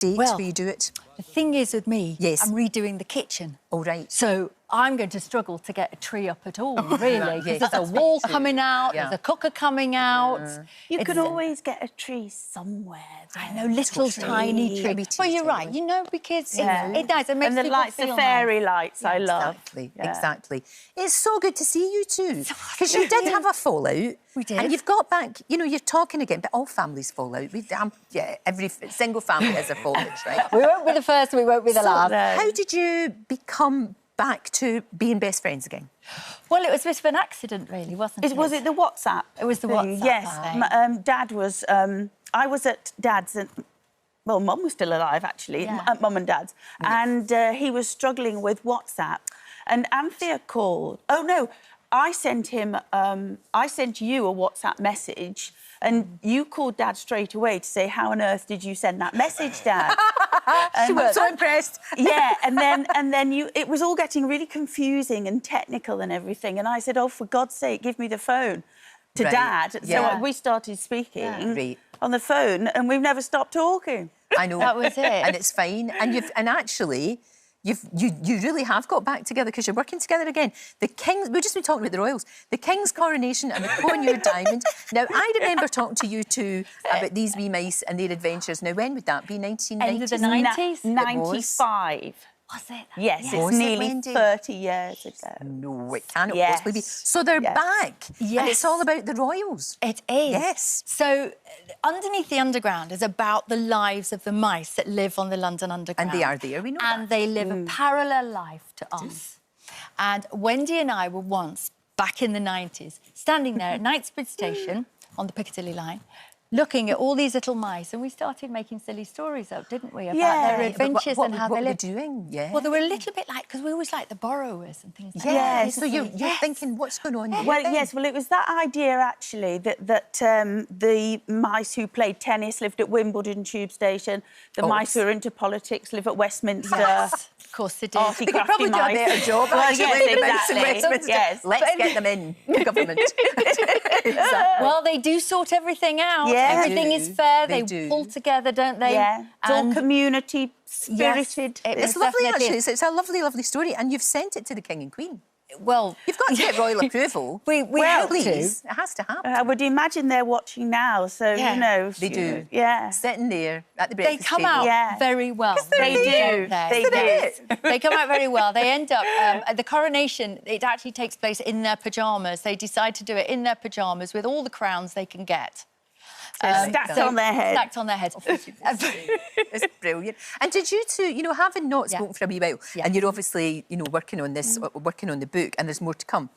date Well, where you do it? The thing is with me, Yes. I'm redoing the kitchen. All right. So I'm going to struggle to get a tree up at all, really. Yes, Because there's a wall coming out, Yeah. there's a cooker coming out. You can always get a tree somewhere. I know, little tiny tree. Maybe Well, you're right. totally. You know, because Yeah. it does. It makes And the people lights, the feel fairy nice. lights, I love. Exactly, Yeah. exactly. It's so good to see you two. Because you did have a fallout. We did. And you've got back, you know, you're talking again, but all families fall out. Yeah, every single family has a fallout, right? We won't be the first, we won't be the last. How did you become back to being best friends again? Well, it was a bit of an accident, really, wasn't it? Was it the WhatsApp? It was the thing? WhatsApp Yes. thing. Dad was... I was at Dad's... Well, Mum was still alive, actually, Yeah. at Mum and Dad's. And he was struggling with WhatsApp. And Anthea called... Oh, no, I sent him... I sent you a WhatsApp message and you called Dad straight away to say, how on earth did you send that message, Dad? She was so impressed. Yeah, and then you... It was all getting really confusing and technical and everything. And I said, oh, for God's sake, give me the phone to Right. Dad. Yeah. So we started speaking Right. on the phone and we've never stopped talking. I know. That was it. And it's fine. And actually, you really have got back together because you're working together again. The King's... We've just been talking about the royals. The King's Coronation and the Kohinoor Diamond. Now, I remember talking to you two about these wee mice and their adventures. Now, when would that be? 1990s? End of the 90s? 95. Was it? Yes, Was it's it, nearly Wendy? 30 years ago. No, it cannot Yes. possibly be. So they're Yes. back. And Yes. it's all about the royals. It is. Yes. So, Underneath the Underground is about the lives of the mice that live on the London Underground. And they are there, we know And that. they live a parallel life to us. And Wendy and I were once, back in the 90s, standing there at Knightsbridge Station on the Piccadilly line, looking at all these little mice, and we started making silly stories up, didn't we, about Yeah. their Yeah, but adventures and how they What were lived. they doing? Yeah. Well, they were a little bit like, because we always like the borrowers and things like that. Yes. So you're Yes. thinking, what's going on here? Well, then? yes, well, it was that idea, actually, that the mice who played tennis lived at Wimbledon Tube Station, the mice who are into politics live at Westminster. Yes, of course they do. Arty They could crafty probably do a mice. better job, Well, actually, yes, the mice in exactly. Westminster. Yes. Let's get them in, government. Well, they do sort everything out. Yeah. Everything They is do. fair. They They do. pull together, don't they? Yeah, it's all And community spirited. Yes, It's lovely, definitely actually. is. It's a lovely, lovely story. And you've sent it to the King and Queen. well, You've got to get royal approval. we Well, have to. Please, it has to happen. I would imagine they're watching now, so, Yeah. you know... They do. Yeah. Sitting there at the They breakfast come table. out Yeah. very well. They really, do. don't They do. They come out very well. They end up at the coronation. It actually takes place in their pyjamas. They decide to do it in their pyjamas with all the crowns they can get. Stacked on their head. Stacked on their heads. It's brilliant. And did you two, you know, having not spoken for a wee while, Yeah. and you're obviously, you know, working on this, working on the book, and there's more to come.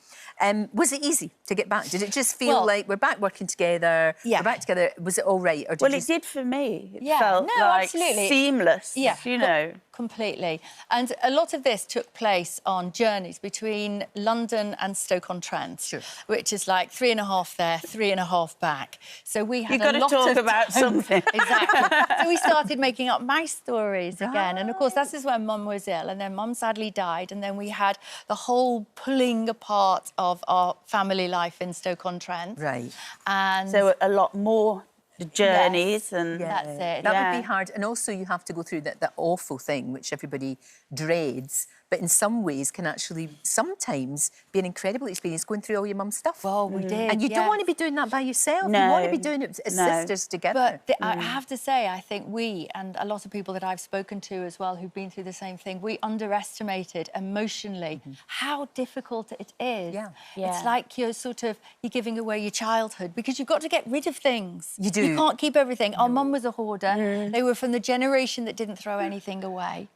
Was it easy to get back? Did it just feel Well, like we're back working together? Yeah. We're back together. Was it all right? Or did Well, you... it did for me. It Yeah, felt no, like absolutely. seamless, Yeah, you know. Completely. And a lot of this took place on journeys between London and Stoke-on-Trent, Sure. which is like 3.5 there, 3.5 back. So we had You've got to talk of about time. something. Exactly. So we started making up mice stories again. And, of course, this is when Mum was ill, and then Mum sadly died, and then we had the whole pulling apart of our family life in Stoke-on-Trent. Right. So And so a lot more journeys and... that's it. That Yeah. would be hard. And also you have to go through that awful thing, which everybody dreads, but in some ways can actually sometimes be an incredible experience going through all your mum's stuff. Well, we did, And you don't yeah. want to be doing that by yourself. You No. want to be doing it as No. sisters together. But I have to say, I think we, and a lot of people that I've spoken to as well who've been through the same thing, we underestimated emotionally how difficult it is. Yeah. It's like you're giving away your childhood because you've got to get rid of things. You do. You can't keep everything. Our mum was a hoarder. They were from the generation that didn't throw anything away.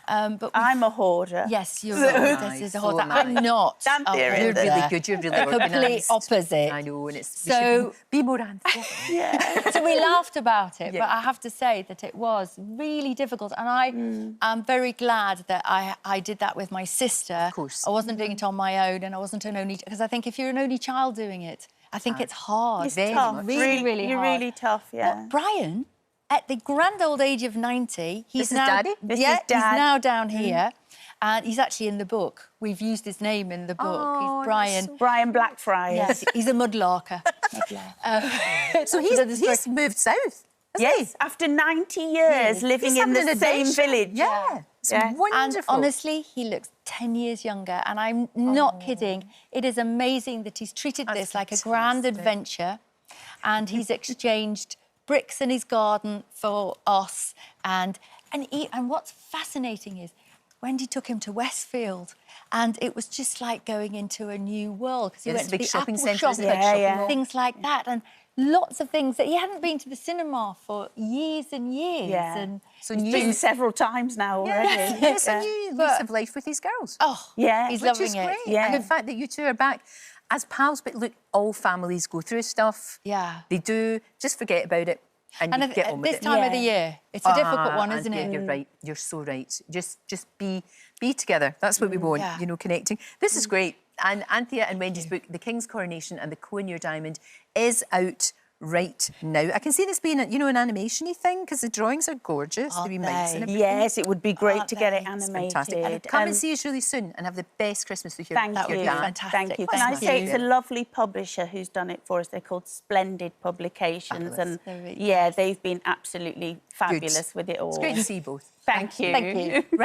But I'm a hoarder. Yes, you're So right. am This I, is a so hoarder. am I. I'm not. Damn a theory. You're hoarder. really good. You're really Complete organised. opposite. I know, and it's So- be more Anthea. Yeah. So we laughed about it, Yeah. but I have to say that it was really difficult. And I am very glad that I did that with my sister. Of course. I wasn't doing it on my own, and I wasn't an only... Because I think if you're an only child doing it, I think it's hard. It's Very tough. much. Really, really You're hard. really tough, yeah. But Brian, at the grand old age of 90, he's This is now... Daddy? This yeah, is Dad. he's now down here. And he's actually in the book. We've used his name in the book. Oh, He's that's Brian. so- Brian Blackfriars. Yes, he's a mudlarker. So he's moved south. So this is very- He's moved south. Yes, after 90 years living in the same village. Yeah, it's Yeah. wonderful. And honestly, he looks 10 years younger. And I'm not kidding. It is amazing that he's treated this like a grand adventure. And he's exchanged bricks in his garden for us. And what's fascinating is Wendy took him to Westfield, and it was just like going into a new world because he went to big the shopping Apple centre, shop, things like that, and lots of things that he hadn't been to the cinema for years and years. Yeah. And So he's been several times now already. It's a new lease of life with these girls. oh, Yeah. he's Which loving is it. great. Yeah. And the fact that you two are back as pals, but look, all families go through stuff. Yeah. They do. Just forget about it and you get on with this it. time of the year, it's a difficult one, isn't Anthea, it? You're right. You're so right. Just be together. That's what we want, Yeah. you know, connecting. This is great. And Anthea and Wendy's book, The King's Coronation and the Kohinoor Diamond, is out right now. I can see this being, you know, an animation-y thing because the drawings are gorgeous. Aren't The wee mice and they? everything. Yes, it would be great Aren't to get it they? It's animated. Fantastic. And come and see us really soon and have the best Christmas with your Thank That would you. be fantastic. Thank you. Can Thank I say you. it's a lovely publisher who's done it for us. They're called Splendid Publications. Fabulous. And They're really yeah, they've been absolutely fabulous with it all. It's great to see you both. Thank you. Thank you.